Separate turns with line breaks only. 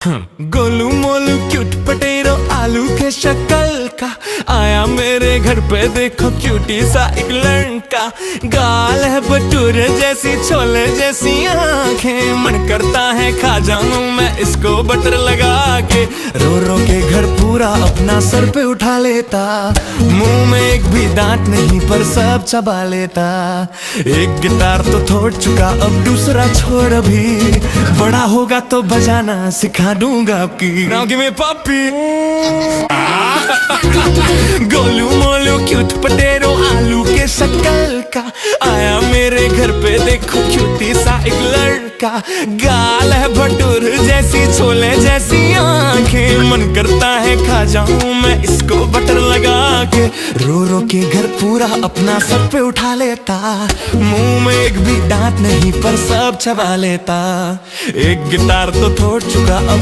गोलू मोलू क्यूट पटेरो आलू के शक्ल का आया मेरे घर पे देखो क्यूटी सा एक लड़का। गाल है भटूरे जैसी छोले जैसी आंखें, मन करता है खा जाऊं मैं इसको बटर लगा के। रो रो के घर पूरा अपना सर पे उठा लेता, मुंह में एक भी दांत नहीं पर सब चबा लेता। एक गिटार तो तोड़ चुका अब दूसरा छोड़, अभी बड़ा होगा तो बजाना सिखा दूंगा आपकी। Now give me puppy। गोलू मोलू क्यूट पटेरो आलू के शक्ल का आया मेरे घर पे देखो क्यूटी सा एक लड़का। गाल है भटूर जैसी छोले जैसी आंखें, मन करता है खा जाऊं मैं इसको बटर लगा के। रो रो के घर पूरा अपना सर पे उठा लेता, मुंह में एक भी दांत नहीं पर सब चबा लेता। एक गिटार तो तोड़ चुका अब